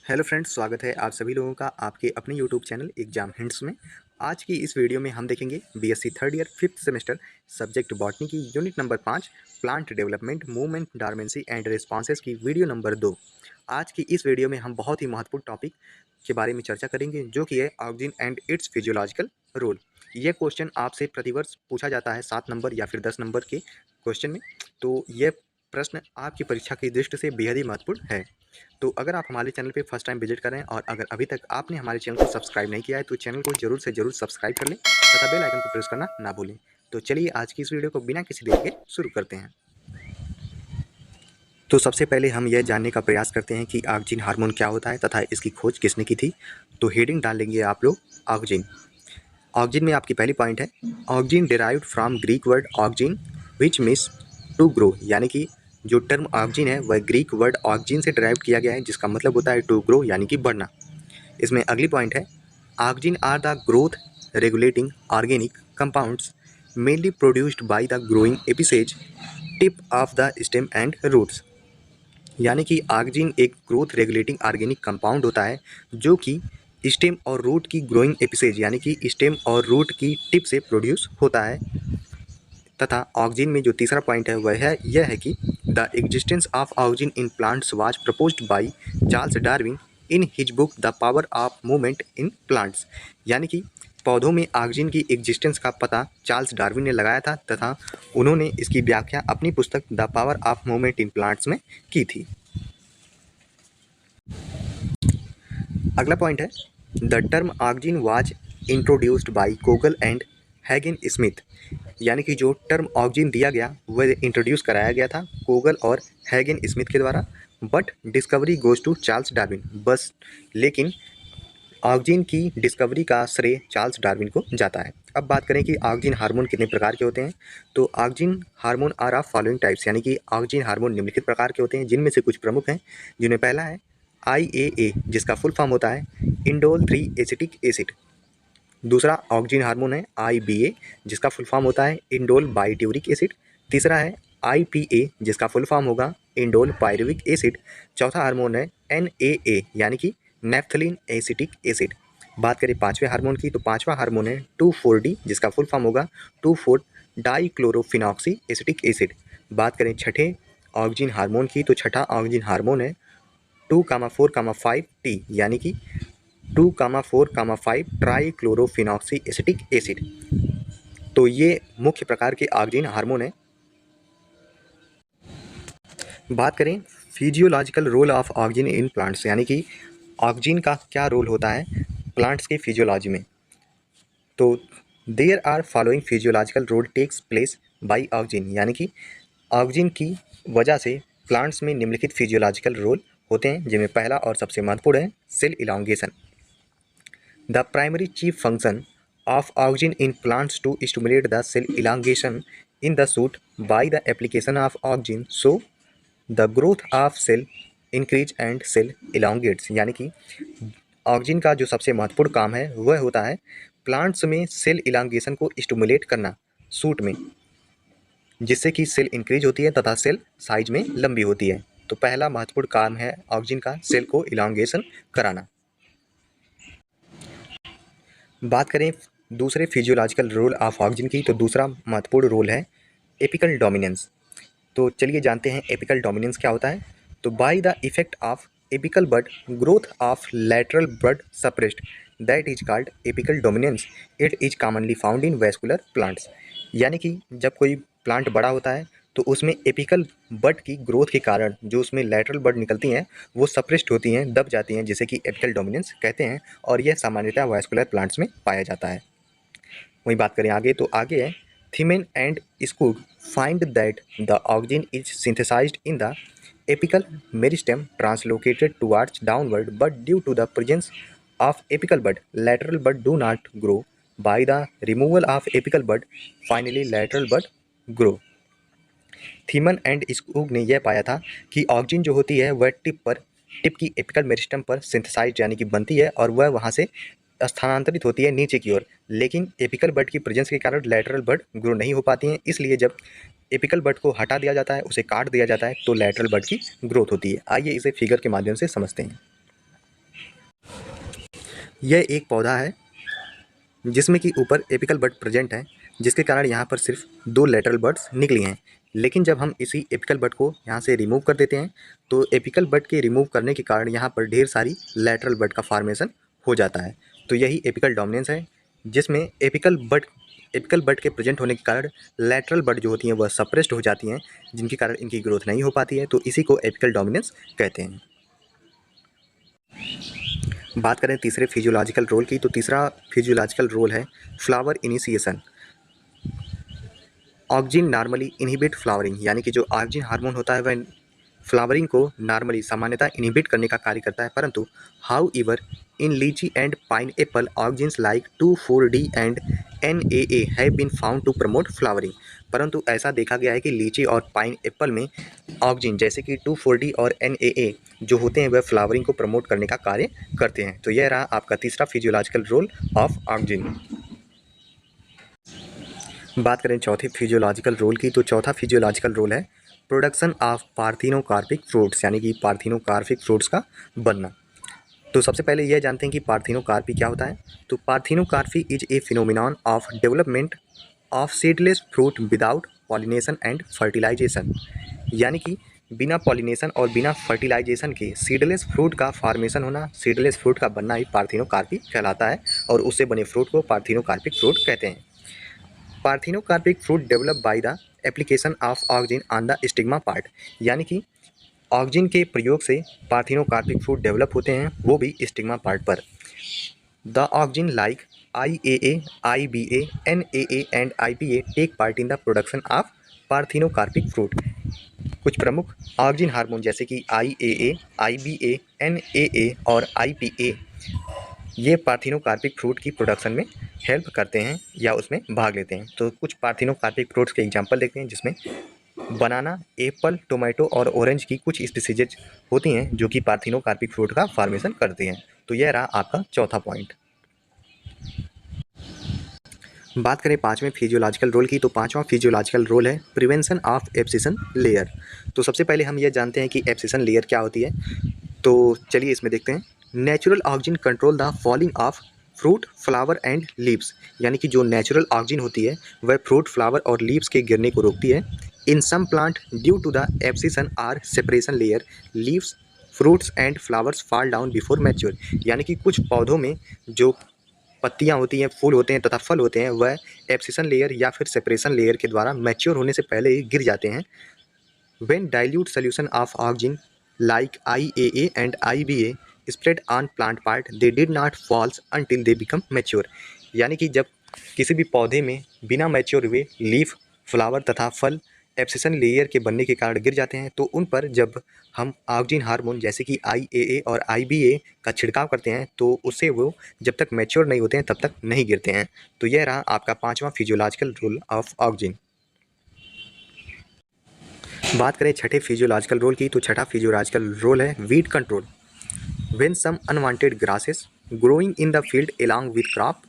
Hello friends, स्वागत है आप सभी लोगों का आपके अपने यूट्यूब चैनल एग्जाम हिंट्स में। आज की इस वीडियो में हम देखेंगे BSc third year fifth semester subject botany की unit number 5 plant development movement dormancy and responses की वीडियो नंबर 2। आज की इस वीडियो में हम बहुत ही महत्वपूर्ण टॉपिक के बारे में चर्चा करेंगे जो कि है oxygen and its physiological role. यह क्वेश्चन आपसे प्रतिवर्ष पूछा जाता है 7 नंबर या फिर 10 नंबर के क्वेश्चन में। तो यह प्रश्न आपकी परीक्षा की दृष्टि से बेहद ही महत्वपूर्ण है। तो अगर आप हमारे चैनल पे फर्स्ट टाइम विजिट कर रहे हैं और अगर अभी तक आपने हमारे चैनल को सब्सक्राइब नहीं किया है तो चैनल को जरूर से जरूर सब्सक्राइब कर लें तथा बेल आइकन को प्रेस करना ना भूलें। तो चलिए आज की इस वीडियो को बिना किसी देरी के शुरू करते हैं। तो सबसे पहले हम यह जानने का प्रयास करते हैं कि ऑक्सीजन हार्मोन क्या होता है तथा इसकी खोज किसने की थी। तो हेडिंग डाल लेंगे आप लोग ऑक्सीजन। ऑक्सीजन में आपकी पहली पॉइंट है oxygen derived from Greek word oxygen which means to grow, यानी कि जो टर्म ऑक्सीजन है वह ग्रीक वर्ड ऑक्सीजन से डिराइव किया गया है जिसका मतलब होता है टू ग्रो यानी कि बढ़ना। इसमें अगली पॉइंट है auxin are the growth regulating organic compounds mainly produced by the growing apices tip of the stem and roots, यानी कि ऑक्सीजन एक ग्रोथ रेगुलेटिंग ऑर्गेनिक कंपाउंड होता है जो कि स्टेम और रूट की ग्रोइंग एपिसेज यानी कि स्टेम और रूट की टिप से प्रोड्यूस होता है। तथा ऑक्सीजन में जो तीसरा पॉइंट है वह है यह है कि the existence of oxygen in plants was proposed by Charles Darwin in his book the power of movement in plants, यानी कि पौधों में ऑक्सीजन की एग्जिस्टेंस का पता चार्ल्स डार्विन ने लगाया था तथा उन्होंने इसकी व्याख्या अपनी पुस्तक the power of movement in plants में की थी। अगला पॉइंट है the term auxin was introduced by Kogl and Haagen Smit, यानी कि जो टर्म ऑक्सीजन दिया गया वह इंट्रोड्यूस कराया गया था कोगल और हैगन स्मिथ के द्वारा। But discovery goes to Charles Darwin, बस लेकिन ऑक्सीजन की डिस्कवरी का श्रेय चार्ल्स डार्विन को जाता है। अब बात करें कि ऑक्सीजन हार्मोन कितने प्रकार के होते हैं। तो oxygen hormone are of following types, यानी कि ऑक्सीजन हार्मोन निम्नलिखित प्रकार के होते हैं जिनमें से कुछ प्रमुख हैं। जिनमें पहला है IAA जिसका फुल फॉर्म होता है इंडोल 3 एसिटिक एसिड। दूसरा ऑक्सीजन हार्मोन है IBA जिसका फुल फॉर्म होता है इंडोल बाइट्यूरिक एसिड। तीसरा है IPA जिसका फुल फॉर्म होगा इंडोल पायरुविक एसिड। चौथा हार्मोन है NAA यानी कि नेफ्थलीन एसिटिक एसिड। बात करें पांचवें हार्मोन की तो पांचवा हार्मोन है 2,4-D जिसका फुल फॉर्म होगा 2,4 डाइक्लोरोफिनॉक्सी एसिटिक एसिड। बात करें छठे ऑक्सीजन हार्मोन की तो छठा ऑक्सीजन हार्मोन है 2,4,5T यानी कि 2,4,5 ट्राइक्लोरोफिनॉक्सी एसिटिक एसिड। तो ये मुख्य प्रकार के ऑक्सीजन हार्मोन है। बात करें physiological role of oxygen in plants, यानी कि ऑक्सीजन का क्या रोल होता है प्लांट्स के फिजियोलॉजी में। तो there are following physiological role takes place by oxygen, यानी कि ऑक्सीजन की वजह से प्लांट्स में निम्नलिखित फिजियोलॉजिकल रोल होते हैं जिनमें पहला और सबसे महत्वपूर्ण है cell elongation. The primary chief function of oxygen in plants to stimulate the cell elongation in the shoot by the application of oxygen, so the growth of cell increase and cell elongates, यानी कि oxygen का जो सबसे महत्वपूर्ण काम है वह होता है प्लांट्स में सेल इलांगेशन को स्टिमुलेट करना सूट में, जिससे कि सेल इंक्रीज होती है तथा सेल साइज में लंबी होती है। तो पहला महत्वपूर्ण काम है ऑक्सीजन का सेल को इलांगेशन कराना। बात करें दूसरे फिजियोलॉजिकल रोल ऑफ ऑक्सीजन की तो दूसरा महत्वपूर्ण रोल है एपिकल डोमिनेंस। तो चलिए जानते हैं एपिकल डोमिनेंस क्या होता है। तो by the effect of apical bud growth of lateral bud suppressed that is called apical dominance. It is commonly found in vascular plants, यानी कि जब कोई प्लांट बड़ा होता है तो उसमें एपिकल बड की ग्रोथ के कारण जो उसमें लैटरल बड निकलती हैं वो सप्रेस्ड होती हैं, दब जाती हैं, जिसे कि एपिकल डोमिनेंस कहते हैं और यह सामान्यतः वैस्कुलर प्लांट्स में पाया जाता है। वही बात करें आगे तो आगे है Thimann and Skoog find that the auxin is synthesized in the apical meristem translocated towards downward but due to the presence of apical bud lateral bud do not grow by the removal of apical bud finally lateral bud grow। Thimann and Skoog ने यह पाया था कि oxygen जो होती है वह tip की एपिकल मेरिस्टम पर सिंथेसाइज यानी कि बनती है और वह वहाँ से स्थानांतरित होती है नीचे की ओर, लेकिन एपिकल बड की प्रेजेंस के कारण लैटरल बड ग्रो नहीं हो पाती हैं। इसलिए जब एपिकल बड को हटा दिया जाता है, उसे काट दिया जाता है, तो लैटरल बड की ग्रोथ होती है। आइए इसे फिगर के माध्यम से समझते हैं। यह एक पौधा है जिसमें कि ऊपर एपिकल बड प्रेजेंट है, जिसके कारण यहाँ पर सिर्फ 2 लेटरल बड्स निकली हैं। लेकिन जब हम इसी एपिकल बड को यहाँ से रिमूव कर देते हैं तो एपिकल बड के रिमूव करने के कारण यहाँ पर ढेर सारी लेटरल बड का फॉर्मेशन हो जाता है। तो यही एपिकल डोमिनेंस है, जिसमें एपिकल बड के प्रेजेंट होने के कारण लेटरल बड जो होती हैं वह सप्रेस्ड हो जाती हैं, जिनके कारण इनकी ग्रोथ नहीं हो पाती है। तो इसी को एपिकल डोमिनेंस कहते हैं। बात करें तीसरे फिजियोलॉजिकल रोल की, तो तीसरा फिजियोलॉजिकल रोल है flower initiation. Auxin normally inhibit flowering, यानी कि जो ऑक्जिन हार्मोन होता है वह फ्लावरिंग को नॉर्मली सामान्यतः इनहिबिट करने का कार्य करता है, परंतु how ever in litchi and pineapple auxins like 2,4-D and NAA have been found to promote flowering. परंतु ऐसा देखा गया है कि लीची और पाइन एप्पल में ऑक्जिन जैसे कि 2,4-D और NAA जो होते हैं वह फ्लावरिंग को प्रमोट करने का कार्य करते हैं। तो यह रहा आपका तीसरा फिजियोलॉजिकल रोल ऑफ ऑक्जिन। बात करें चौथे फिजियोलॉजिकल रोल की, तो चौथा फिजियोलॉजिकल रोल है प्रोडक्शन ऑफ पार्थिनोकार्पिक फ्रूट्स, यानी कि पार्थिनोकार्पिक फ्रूट्स का बनना। तो सबसे पहले यह जानते हैं कि पार्थिनोकार्पी क्या होता है। तो parthenocarpy is a phenomenon of development of seedless fruit without pollination and fertilization, यानी कि बिना पॉलिनेशन और बिना फर्टिलाइजेशन के सीडलेस फ्रूट का फॉर्मेशन होना, सीडलेस फ्रूट का बनना ही पार्थिनोकार्पी कहलाता है, और उससे बने फ्रूट को पार्थिनोकार्पिक फ्रूट कहते हैं। Parthenocarpic fruit develop by the application of auxin on the stigma part, यानी कि ऑक्जिन के प्रयोग से पार्थिनोकार्पिक फ्रूट डेवलप होते हैं, वो भी स्टिग्मा पार्ट पर। The auxin like IAA, IBA, NAA and IPA take part in the production of parthenocarpic fruit. कुछ प्रमुख ऑक्जिन हार्मोन जैसे कि IAA, IBA, NAA और IPA ये पार्थिनोकार्पिक फ्रूट की प्रोडक्शन में हेल्प करते हैं या उसमें भाग लेते हैं। तो कुछ पार्थिनोकार्पिक फ्रूट्स के एग्जांपल देखते हैं, जिसमें बनाना, एप्पल, टोमेटो और ऑरेंज की कुछ स्पीसीज होती हैं जो कि पार्थिनोकार्पिक फ्रूट का फॉर्मेशन करती हैं। तो यह रहा आपका चौथा पॉइंट। बात करें पांचवें फिजियोलॉजिकल रोल की, तो पांचवा फिजियोलॉजिकल रोल है प्रिवेंशन ऑफ एब्सिशन लेयर। तो सबसे पहले हम यह जानते हैं कि एब्सिशन लेयर क्या होती है। तो चलिए इसमें देखते हैं। Natural auxin control the falling of fruit, flower and leaves, यानी कि जो नेचुरल ऑक्जिन होती है वह फ्रूट, फ्लावर और लीव्स के गिरने को रोकती है। In some plant due to the abscission or separation layer, leaves, fruits and flowers fall down before mature, यानी कि कुछ पौधों में जो पत्तियां होती हैं, फूल होते हैं तथा फल होते हैं वह एब्सिशन लेयर या फिर सेपरेशन लेयर के द्वारा मैच्योर होने से पहले ही गिर जाते हैं। When dilute solution of oxygen like IAA and IBA spread on plant part, they did not fall until they become mature, यानी कि जब किसी भी पौधे में बिना मैच्योर हुए लीफ, फ्लावर तथा फल एब्सिशन लेयर के बनने के कारण गिर जाते हैं, तो उन पर जब हम ऑक्जिन हार्मोन जैसे कि IAA और IBA का छिड़काव करते हैं तो उससे वो जब तक मैच्योर नहीं होते हैं तब तक नहीं गिरते हैं। तो यह रहा आपका पांचवा फिजियोलॉजिकल रोल ऑफ ऑक्जिन। बात करें छठे फिजियोलॉजिकल रोल की, तो छठा फिजियोलॉजिकल रोल है weed control. When some unwanted grasses growing in the field along with crop,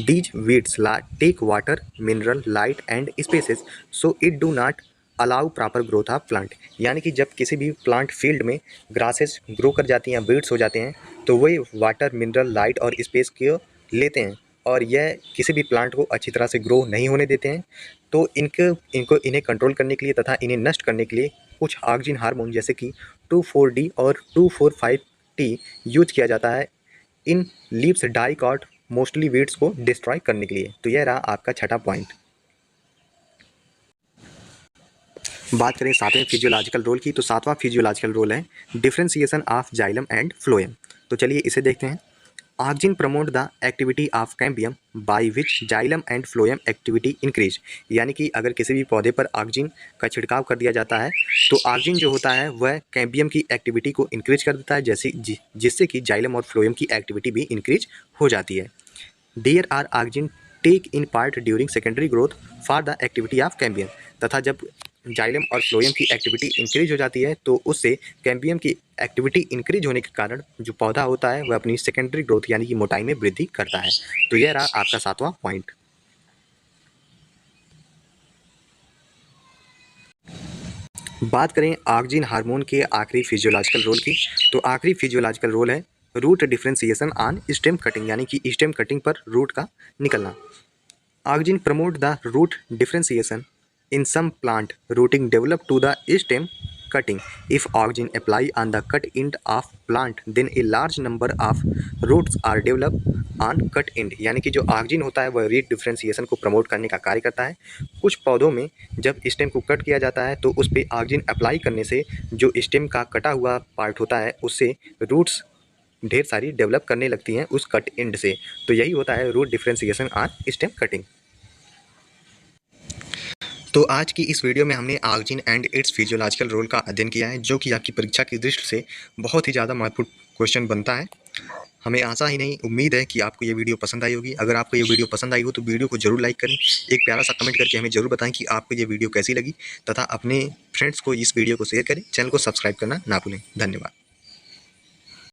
these weeds take water, mineral, light and spaces, so it do not allow proper growth of plant, यानी कि जब किसी भी plant field में grasses grow कर जाती हैं, weeds हो जाते हैं, तो वे वाटर, मिनरल, लाइट और स्पेस को लेते हैं और यह किसी भी प्लांट को अच्छी तरह से ग्रो नहीं होने देते हैं। तो इन्हें कंट्रोल करने के लिए तथा इन्हें नष्ट करने के लिए कुछ ऑक्जिन हार्मोन जैसे कि 2,4-D और 2,4,5-T यूज किया जाता है in leaves dicot mostly weeds को डिस्ट्रॉय करने के लिए। तो यह रहा आपका छठा पॉइंट। बात करें सातवें फिजियोलॉजिकल रोल की, तो सातवां फिजियोलॉजिकल रोल है differentiation of xylem and phloem. तो चलिए इसे देखते हैं। Auxin promote the activity of cambium by which xylem and phloem activity increase, यानी कि अगर किसी भी पौधे पर ऑक्जिन का छिड़काव कर दिया जाता है तो ऑक्जिन जो होता है वह कैम्बियम की एक्टिविटी को इंक्रीज कर देता है, जिससे कि जाइलम और फ्लोएम की एक्टिविटी भी इंक्रीज हो जाती है। There are auxin take in part during secondary growth for the activity of cambium, तथा जब जाइलम और फ्लोएम की एक्टिविटी इंक्रीज हो जाती है तो उससे कैम्बियम की एक्टिविटी इंक्रीज होने के कारण जो पौधा होता है वह अपनी सेकेंडरी ग्रोथ यानी कि मोटाई में वृद्धि करता है। तो यह रहा आपका सातवां पॉइंट। बात करें ऑक्जिन हार्मोन के आखिरी फिजियोलॉजिकल रोल की, तो आखिरी फिजियोलॉजिकल रोल है root differentiation on stem cutting, यानी कि स्टेम कटिंग पर रूट का निकलना। Auxin promote the root differentiation in some plant rooting develop to the stem cutting. If oxygen apply on the cut end of plant, then a large number of roots are developed on cut end. यानी कि जो auxin होता है वह REET differentiation को promote करने का कार्य करता है। कुछ पौधों में जब स्टेम को कट किया जाता है तो उस पर ऑक्जिन अप्लाई करने से जो स्टेम का कटा हुआ पार्ट होता है उससे रूट्स ढेर सारी डेवलप करने लगती हैं उस कट एंड से। तो यही होता है root differentiation on stem cutting. तो आज की इस वीडियो में हमने auxin and its physiological role का अध्ययन किया है, जो कि आपकी परीक्षा की दृष्टि से बहुत ही ज़्यादा महत्वपूर्ण क्वेश्चन बनता है। हमें आशा ही नहीं उम्मीद है कि आपको ये वीडियो पसंद आई होगी। अगर आपको ये वीडियो पसंद आई हो तो वीडियो को जरूर लाइक करें, एक प्यारा सा कमेंट करके हमें जरूर बताएं कि आपको ये वीडियो कैसी लगी, तथा अपने फ्रेंड्स को इस वीडियो को शेयर करें। चैनल को सब्सक्राइब करना ना भूलें। धन्यवाद।